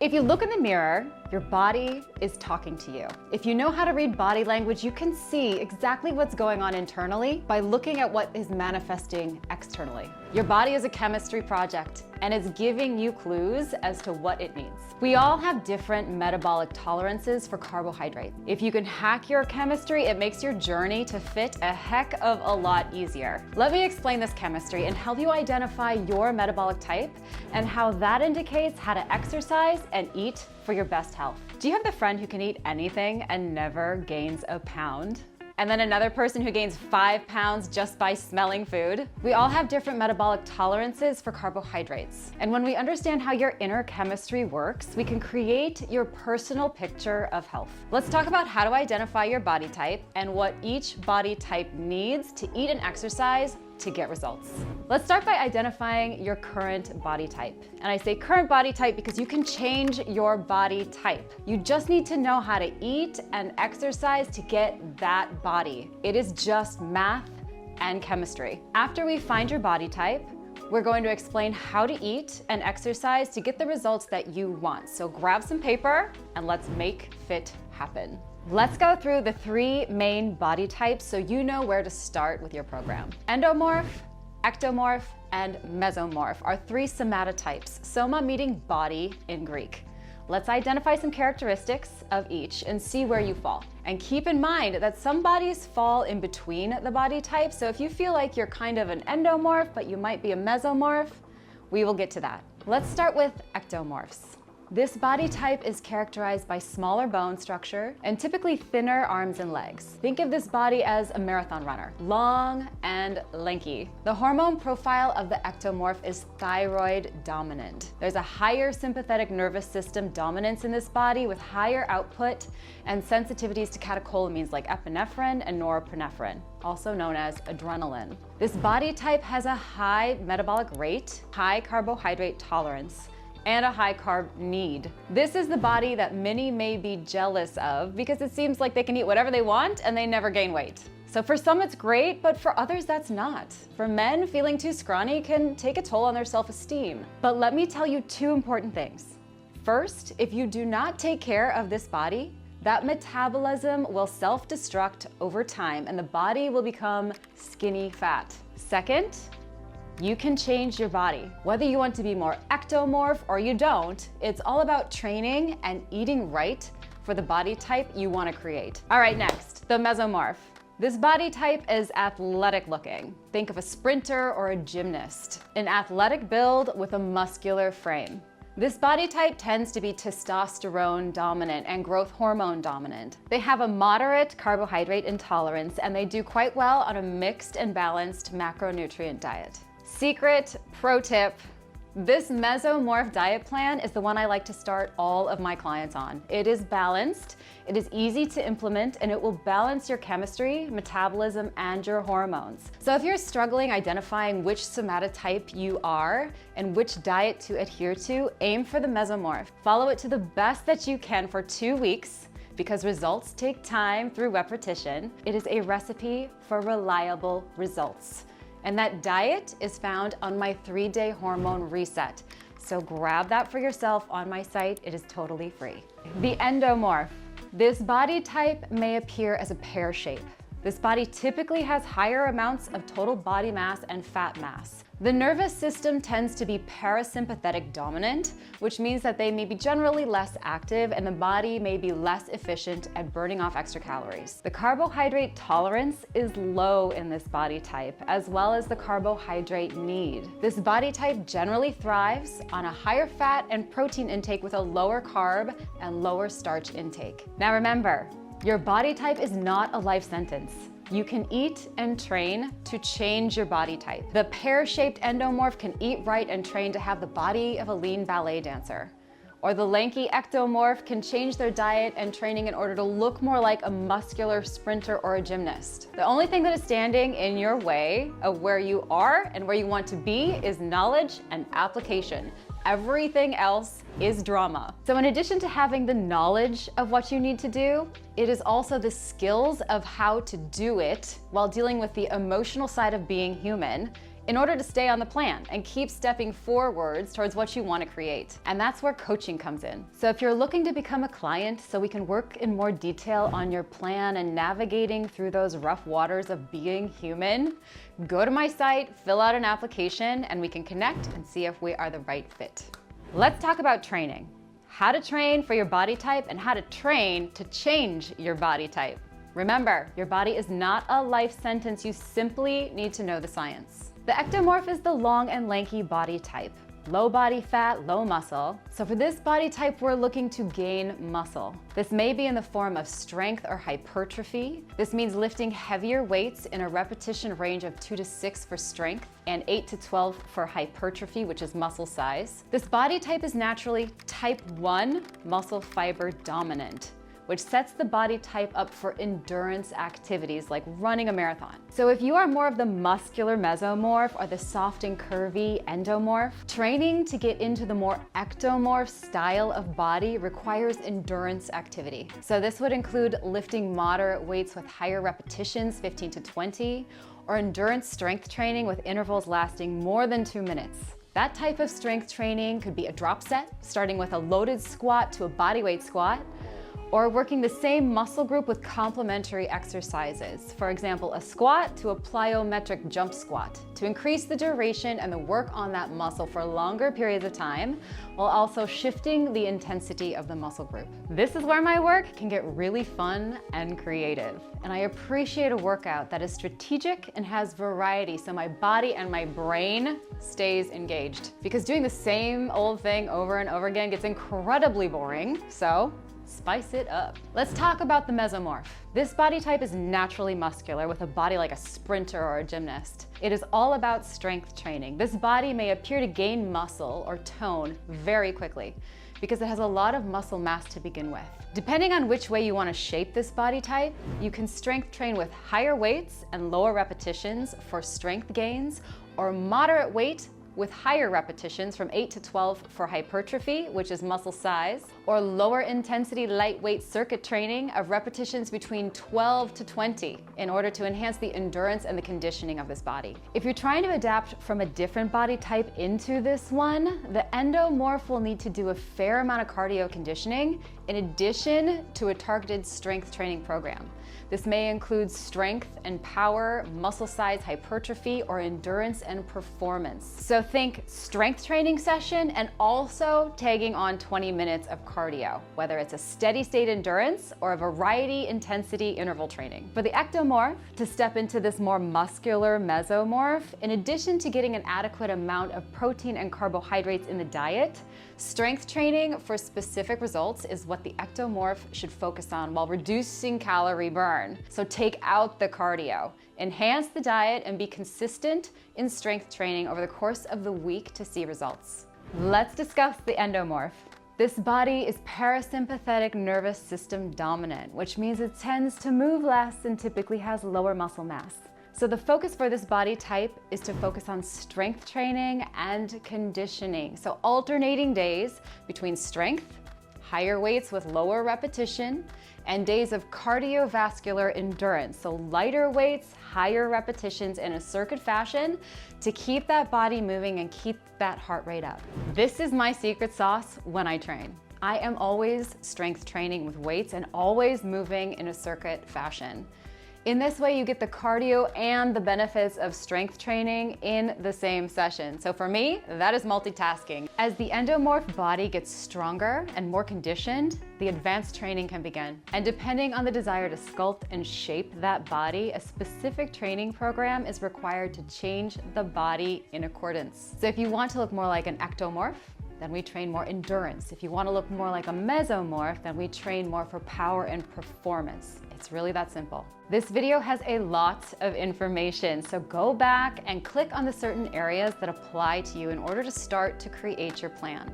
If you look in the mirror, your body is talking to you. If you know how to read body language, you can see exactly what's going on internally by looking at what is manifesting externally. Your body is a chemistry project, and it's giving you clues as to what it needs. We all have different metabolic tolerances for carbohydrates. If you can hack your chemistry, it makes your journey to fit a heck of a lot easier. Let me explain this chemistry and help you identify your metabolic type and how that indicates how to exercise and eat for your best health. Do you have the friend who can eat anything and never gains a pound? And then another person who gains 5 pounds just by smelling food? We all have different metabolic tolerances for carbohydrates. And when we understand how your inner chemistry works, we can create your personal picture of health. Let's talk about how to identify your body type and what each body type needs to eat and exercise to get results. Let's start by identifying your current body type. And I say current body type because you can change your body type. You just need to know how to eat and exercise to get that body. It is just math and chemistry. After we find your body type, we're going to explain how to eat and exercise to get the results that you want. So grab some paper and let's make fit happen. Let's go through the 3 main body types so you know where to start with your program. Endomorph, Ectomorph, and Mesomorph are 3 somatotypes, soma meaning body in Greek. Let's identify some characteristics of each and see where you fall. And keep in mind that some bodies fall in between the body types, so if you feel like you're kind of an endomorph, but you might be a mesomorph, we will get to that. Let's start with ectomorphs. This body type is characterized by smaller bone structure and typically thinner arms and legs. Think of this body as a marathon runner, long and lanky. The hormone profile of the ectomorph is thyroid dominant. There's a higher sympathetic nervous system dominance in this body with higher output and sensitivities to catecholamines like epinephrine and norepinephrine, also known as adrenaline. This body type has a high metabolic rate, high carbohydrate tolerance, and a high carb need. This is the body that many may be jealous of because it seems like they can eat whatever they want and they never gain weight. So for some it's great, but for others that's not. For men, feeling too scrawny can take a toll on their self-esteem. But let me tell you 2 important things. First, if you do not take care of this body, that metabolism will self-destruct over time and the body will become skinny fat. Second, you can change your body. Whether you want to be more ectomorph or you don't, it's all about training and eating right for the body type you want to create. All right, next, the mesomorph. This body type is athletic looking. Think of a sprinter or a gymnast. An athletic build with a muscular frame. This body type tends to be testosterone dominant and growth hormone dominant. They have a moderate carbohydrate intolerance and they do quite well on a mixed and balanced macronutrient diet. Secret pro tip, this mesomorph diet plan is the one I like to start all of my clients on. It is balanced, it is easy to implement, and it will balance your chemistry, metabolism, and your hormones. So if you're struggling identifying which somatotype you are and which diet to adhere to, aim for the mesomorph. Follow it to the best that you can for 2 weeks because results take time through repetition. It is a recipe for reliable results. And that diet is found on my 3-day hormone reset. So grab that for yourself on my site. It is totally free. The endomorph. This body type may appear as a pear shape. This body typically has higher amounts of total body mass and fat mass. The nervous system tends to be parasympathetic dominant, which means that they may be generally less active and the body may be less efficient at burning off extra calories. The carbohydrate tolerance is low in this body type, as well as the carbohydrate need. This body type generally thrives on a higher fat and protein intake with a lower carb and lower starch intake. Now remember, your body type is not a life sentence. You can eat and train to change your body type. The pear-shaped endomorph can eat right and train to have the body of a lean ballet dancer. Or the lanky ectomorph can change their diet and training in order to look more like a muscular sprinter or a gymnast. The only thing that is standing in your way of where you are and where you want to be is knowledge and application. Everything else is drama. So in addition to having the knowledge of what you need to do, it is also the skills of how to do it while dealing with the emotional side of being human in order to stay on the plan and keep stepping forwards towards what you want to create. And that's where coaching comes in. So if you're looking to become a client so we can work in more detail on your plan and navigating through those rough waters of being human, go to my site, fill out an application, and we can connect and see if we are the right fit. Let's talk about training. How to train for your body type and how to train to change your body type. Remember, your body is not a life sentence. You simply need to know the science. The ectomorph is the long and lanky body type. Low body fat, low muscle. So for this body type, we're looking to gain muscle. This may be in the form of strength or hypertrophy. This means lifting heavier weights in a repetition range of 2 to 6 for strength and 8 to 12 for hypertrophy, which is muscle size. This body type is naturally type 1 muscle fiber dominant, which sets the body type up for endurance activities like running a marathon. So if you are more of the muscular mesomorph or the soft and curvy endomorph, training to get into the more ectomorph style of body requires endurance activity. So this would include lifting moderate weights with higher repetitions, 15 to 20, or endurance strength training with intervals lasting more than 2 minutes. That type of strength training could be a drop set, starting with a loaded squat to a bodyweight squat, or working the same muscle group with complementary exercises. For example, a squat to a plyometric jump squat to increase the duration and the work on that muscle for longer periods of time, while also shifting the intensity of the muscle group. This is where my work can get really fun and creative. And I appreciate a workout that is strategic and has variety so my body and my brain stays engaged. Because doing the same old thing over and over again gets incredibly boring, so spice it up. Let's talk about the mesomorph. This body type is naturally muscular with a body like a sprinter or a gymnast. It is all about strength training. This body may appear to gain muscle or tone very quickly because it has a lot of muscle mass to begin with. Depending on which way you want to shape this body type, you can strength train with higher weights and lower repetitions for strength gains, or moderate weight with higher repetitions from 8 to 12 for hypertrophy, which is muscle size, or lower intensity lightweight circuit training of repetitions between 12 to 20 in order to enhance the endurance and the conditioning of this body. If you're trying to adapt from a different body type into this one, the endomorph will need to do a fair amount of cardio conditioning in addition to a targeted strength training program. This may include strength and power, muscle size hypertrophy, or endurance and performance. So think strength training session and also tagging on 20 minutes of cardio, whether it's a steady state endurance or a variety intensity interval training. For the ectomorph, to step into this more muscular mesomorph, in addition to getting an adequate amount of protein and carbohydrates in the diet, strength training for specific results is what the ectomorph should focus on while reducing calorie burn. So take out the cardio, enhance the diet, and be consistent in strength training over the course of the week to see results. Let's discuss the endomorph. This body is parasympathetic nervous system dominant, which means it tends to move less and typically has lower muscle mass. So the focus for this body type is to focus on strength training and conditioning. So alternating days between strength, higher weights with lower repetition, and days of cardiovascular endurance. So lighter weights, higher repetitions in a circuit fashion to keep that body moving and keep that heart rate up. This is my secret sauce when I train. I am always strength training with weights and always moving in a circuit fashion. In this way, you get the cardio and the benefits of strength training in the same session. So for me, that is multitasking. As the endomorph body gets stronger and more conditioned, the advanced training can begin. And depending on the desire to sculpt and shape that body, a specific training program is required to change the body in accordance. So if you want to look more like an ectomorph, then we train more endurance. If you want to look more like a mesomorph, then we train more for power and performance. It's really that simple. This video has a lot of information, so go back and click on the certain areas that apply to you in order to start to create your plan.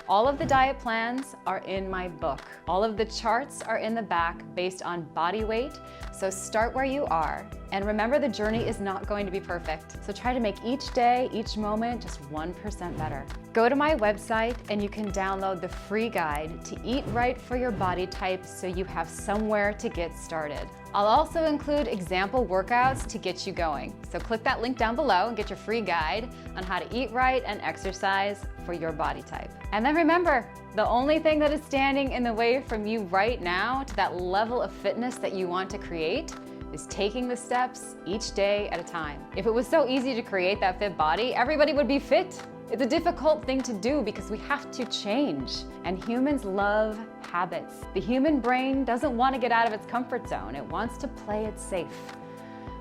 All of the diet plans are in my book. All of the charts are in the back based on body weight. So start where you are. And remember, the journey is not going to be perfect. So try to make each day, each moment, just 1% better. Go to my website and you can download the free guide to eat right for your body type so you have somewhere to get started. I'll also include example workouts to get you going. So click that link down below and get your free guide on how to eat right and exercise for your body type. And then remember, the only thing that is standing in the way from you right now to that level of fitness that you want to create is taking the steps each day at a time. If it was so easy to create that fit body, everybody would be fit. It's a difficult thing to do because we have to change. And humans love habits. The human brain doesn't want to get out of its comfort zone. It wants to play it safe.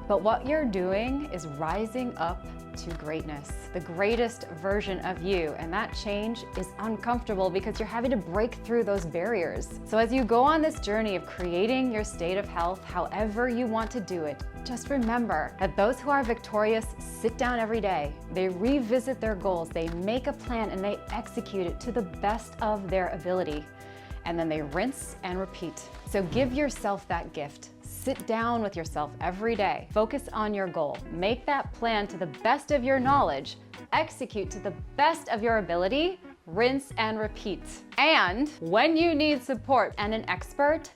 But what you're doing is rising up to greatness, the greatest version of you. And that change is uncomfortable because you're having to break through those barriers. So as you go on this journey of creating your state of health, however you want to do it, just remember that those who are victorious sit down every day. They revisit their goals, they make a plan, and they execute it to the best of their ability. And then they rinse and repeat. So give yourself that gift. Sit down with yourself every day. Focus on your goal. Make that plan to the best of your knowledge. Execute to the best of your ability. Rinse and repeat. And when you need support and an expert,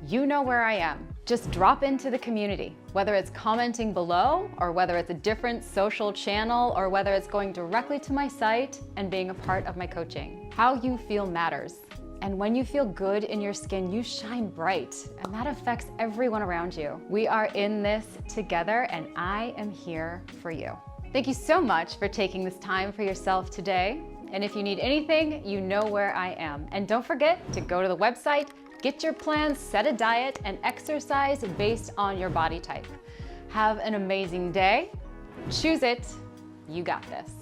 you know where I am. Just drop into the community, whether it's commenting below or whether it's a different social channel or whether it's going directly to my site and being a part of my coaching. How you feel matters. And when you feel good in your skin, you shine bright, and that affects everyone around you. We are in this together, and I am here for you. Thank you so much for taking this time for yourself today. And if you need anything, you know where I am. And don't forget to go to the website, get your plans, set a diet, and exercise based on your body type. Have an amazing day. Choose it. You got this.